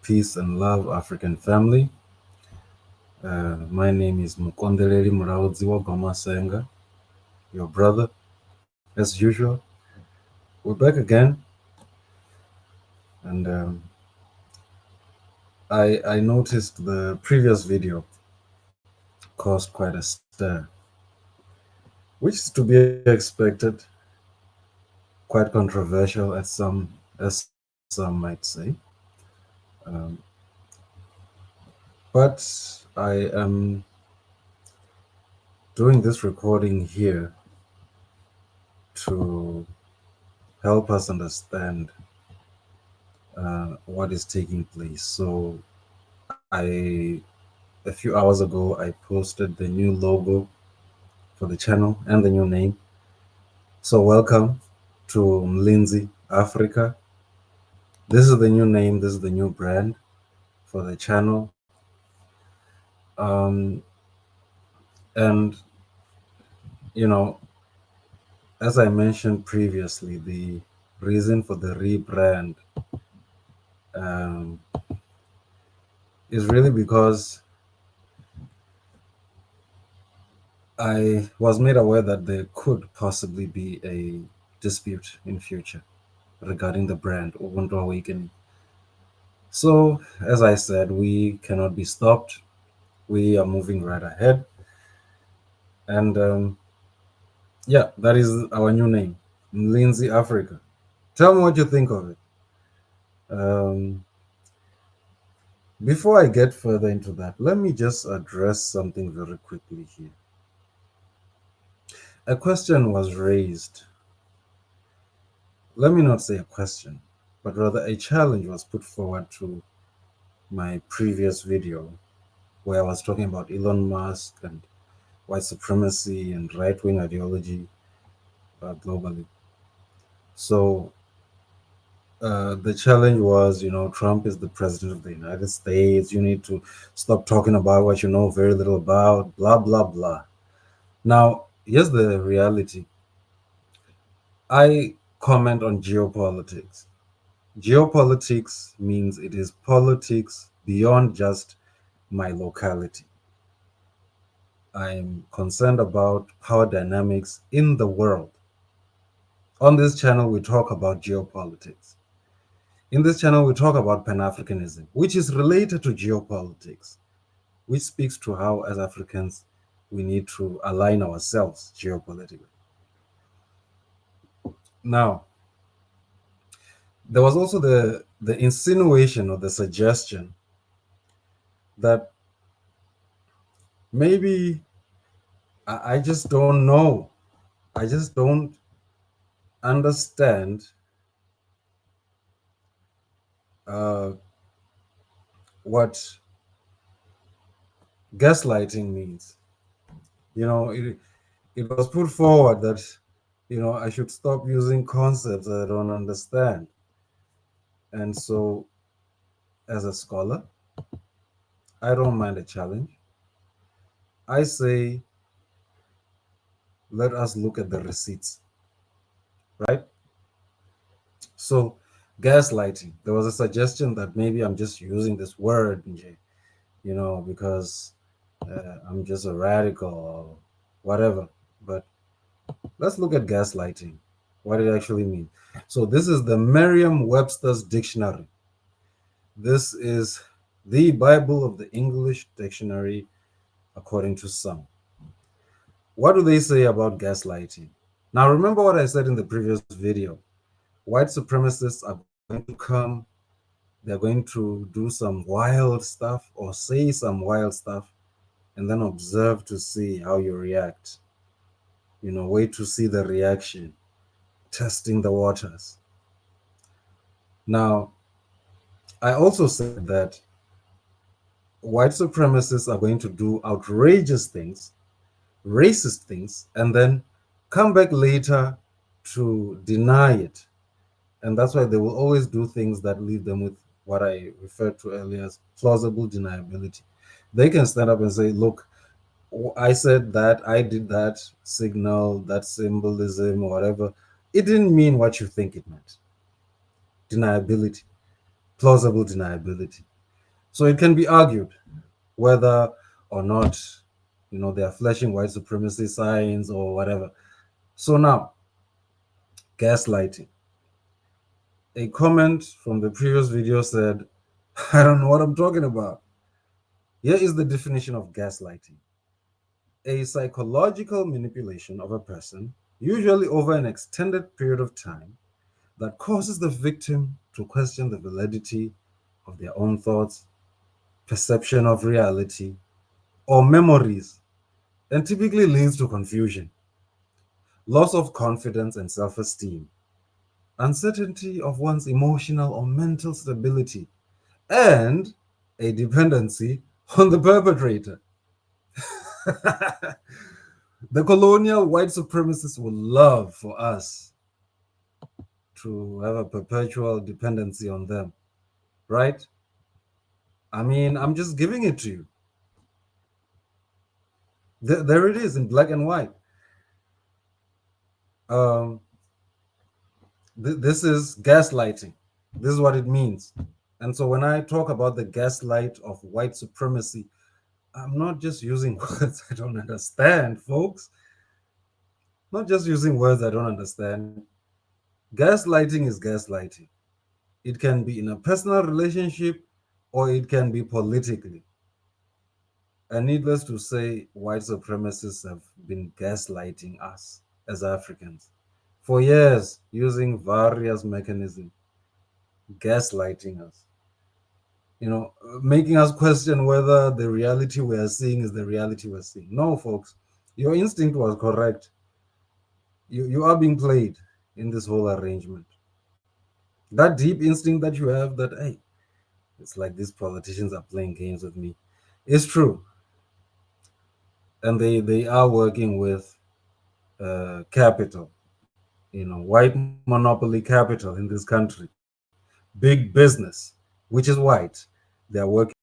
Peace and love, African family. My name is Mukondeleli Muraudziwa Gomasenga, your brother, as usual. We're back again, and I noticed the previous video caused quite a stir, which is to be expected, quite controversial as some might say. Um, but I am doing this recording here to help us understand what is taking place. So a few hours ago, I posted the new logo for the channel and the new name. So welcome to Mlinzi Afrika. This is the new name. This is the new brand for the channel. Um, and you know, as I mentioned previously, the reason for the rebrand um, is really because I was made aware that there could possibly be a dispute in future regarding the brand Ubuntu Awakening. So, as I said, we cannot be stopped. We are moving right ahead. And yeah, that is our new name, Mlinzi Afrika. Tell me what you think of it. Um, Before I get further into that, let me just address something very quickly here. A question was raised. Let me not say a question, but rather a challenge was put forward to my previous video where I was talking about Elon Musk and white supremacy and right wing ideology globally. So the challenge was, Trump is the president of the United States. You need to stop talking about what you know very little about, blah, blah, blah. Now, here's the reality. I comment on geopolitics. Geopolitics means it is politics beyond just my locality. I'm concerned about power dynamics in the world. On this channel, we talk about geopolitics. In this channel, we talk about Pan-Africanism, which is related to geopolitics, which speaks to how, as Africans, we need to align ourselves geopolitically. Now, there was also the insinuation or the suggestion that maybe I just don't know. I just don't understand uh, what gaslighting means. It was put forward that, I should stop using concepts that I don't understand. And so, as a scholar, I don't mind a challenge. I say, let us look at the receipts, right? So, gaslighting, there was a suggestion that maybe I'm just using this word, because I'm just a radical or whatever. But let's look at gaslighting, what it actually means. So, this is the Merriam-Webster's dictionary. This is the Bible of the English dictionary, according to some. What do they say about gaslighting? Now, remember what I said in the previous video. White supremacists are going to come, they're going to do some wild stuff or say some wild stuff and then observe to see how you react. Wait to see the reaction, testing the waters. Now, I also said that white supremacists are going to do outrageous things, racist things, and then come back later to deny it. And that's why they will always do things that leave them with what I referred to earlier as plausible deniability. They can stand up and say, look, I said that, I did that signal, that symbolism, whatever. It didn't mean what you think it meant. Deniability, plausible deniability. So it can be argued whether or not, they are flashing white supremacy signs or whatever. So now, gaslighting. A comment from the previous video said, I don't know what I'm talking about. Here is the definition of gaslighting: a psychological manipulation of a person, usually over an extended period of time, that causes the victim to question the validity of their own thoughts, perception of reality, or memories, and typically leads to confusion, loss of confidence and self esteem, uncertainty of one's emotional or mental stability, and a dependency on the perpetrator. The colonial white supremacists would love for us to have a perpetual dependency on them, right? I mean, I'm just giving it to you. There it is in black and white. Um, this is gaslighting. This is what it means. And so when I talk about the gaslight of white supremacy, I'm not just using words I don't understand, folks. Not just using words I don't understand. Gaslighting is gaslighting. It can be in a personal relationship or it can be politically. And needless to say, white supremacists have been gaslighting us as Africans for years using various mechanisms, gaslighting us, making us question whether the reality we are seeing is the reality we're seeing. No, folks, your instinct was correct. You are being played in this whole arrangement. That deep instinct that you have that, hey, it's like these politicians are playing games with me, is true. And they are working with capital, white monopoly capital in this country, big business, which is white. They are working.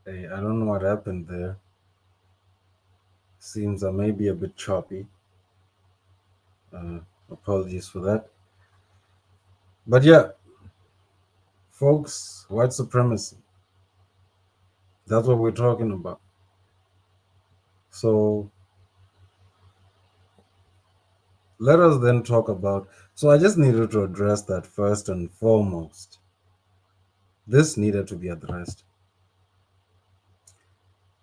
Hey, I don't know what happened there. Seems I may be a bit choppy. Uh, Apologies for that. But yeah, folks, white supremacy. That's what we're talking about. So let us then talk about. So I just needed to address that first and foremost. This needed to be addressed.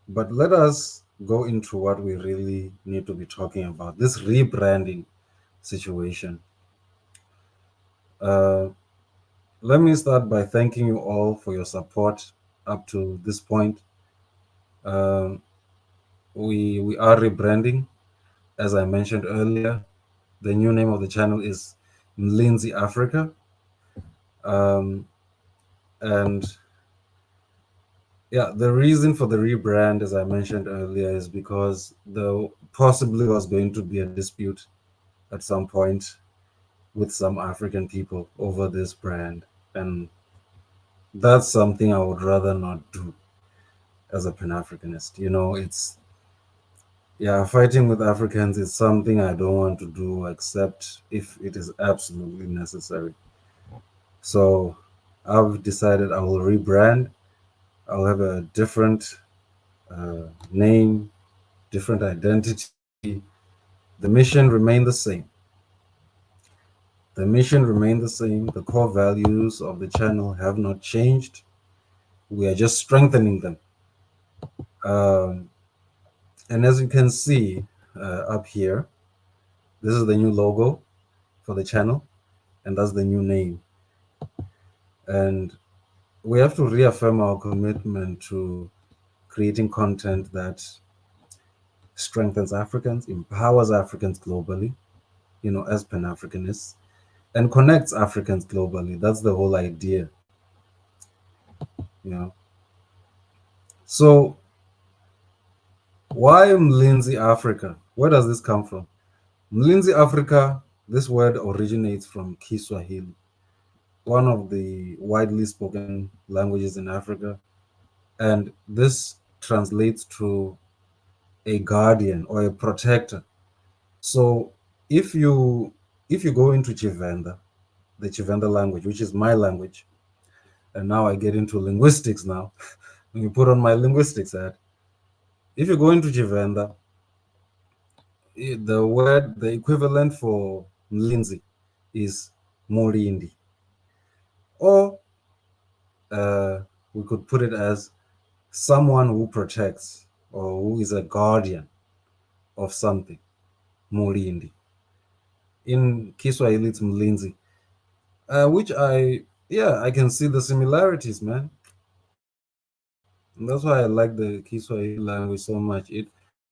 But let us go into what we really need to be talking about, this rebranding situation. Uh, Let me start by thanking you all for your support up to this point. Um, we are rebranding, as I mentioned earlier. The new name of the channel is Mlinzi Afrika, um, and yeah, the reason for the rebrand, as I mentioned earlier, is because there possibly was going to be a dispute at some point with some African people over this brand, and that's something I would rather not do as a Pan-Africanist. It's yeah, fighting with Africans is something I don't want to do except if it is absolutely necessary. So I've decided I will rebrand. I'll have a different name, different identity. The mission remain the same. The mission remain the same. The core values of the channel have not changed. We are just strengthening them. Um, and as you can see up here, this is the new logo for the channel, and that's the new name. And we have to reaffirm our commitment to creating content that strengthens Africans, empowers Africans globally, as Pan Africanists, and connects Africans globally. That's the whole idea, you know. So why Mlinzi Afrika? Where does this come from? Mlinzi Afrika, this word originates from Kiswahili, one of the widely spoken languages in Africa. And this translates to a guardian or a protector. So if you go into Chivenda, the Chivenda language, which is my language, and now I get into linguistics now. When you put on my linguistics hat, if you go into Chivenda, the equivalent for Mlinzi is Molindi. Or we could put it as someone who protects or who is a guardian of something, Molindi. In Kiswahili, it's Mlinzi, which I can see the similarities, man. And that's why I like the Kiswahili language so much. It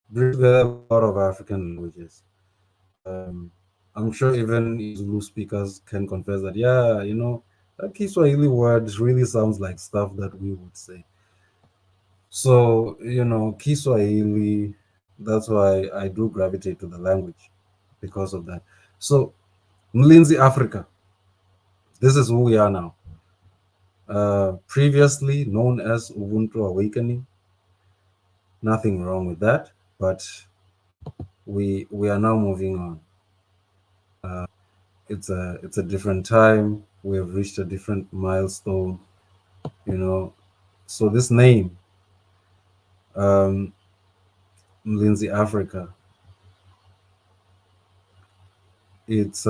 brings together a lot of African languages. Um, I'm sure even Zulu speakers can confess that, yeah, that Kiswahili word really sounds like stuff that we would say. So, Kiswahili, that's why I do gravitate to the language because of that. So, Mlinzi Afrika, this is who we are now. Previously known as Ubuntu Awakening, nothing wrong with that, but we are now moving on. It's a different time. We have reached a different milestone, you know. So this name, um, Mlinzi Afrika, it's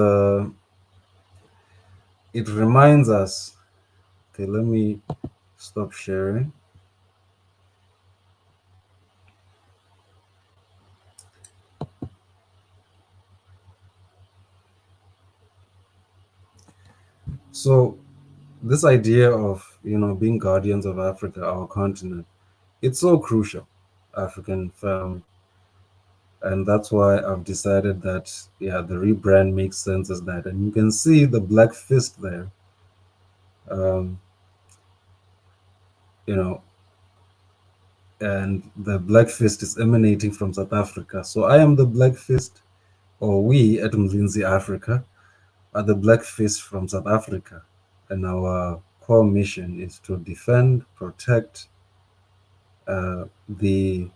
it reminds us. Okay, let me stop sharing. So this idea of being guardians of Africa, our continent, it's so crucial, African family. And that's why I've decided that the rebrand makes sense as that. And you can see the black fist there. Um, you know, and the black fist is emanating from South Africa. So I am the black fist, or we at Mlinzi Afrika are the black fist from South Africa. And our core mission is to defend, protect the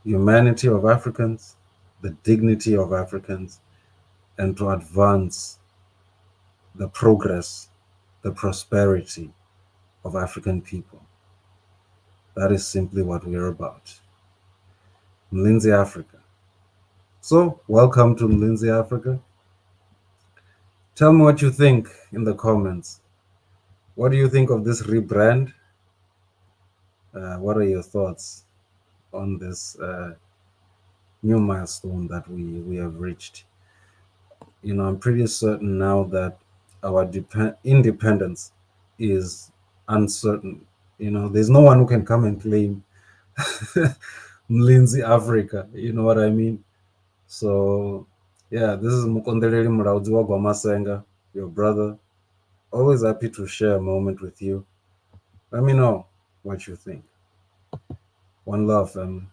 humanity of Africans, the dignity of Africans, and to advance the progress, the prosperity of African people. That is simply what we're about. Mlinzi Afrika. So, welcome to Mlinzi Afrika. Tell me what you think in the comments. What do you think of this rebrand? What are your thoughts on this new milestone that we have reached? I'm pretty certain now that our independence is uncertain. There's no one who can come and claim Mlinzi Afrika. You know what I mean? So, yeah, this is Mukondeleli Muraudziwa Gwamasenga, your brother. Always happy to share a moment with you. Let me know what you think. One love, family.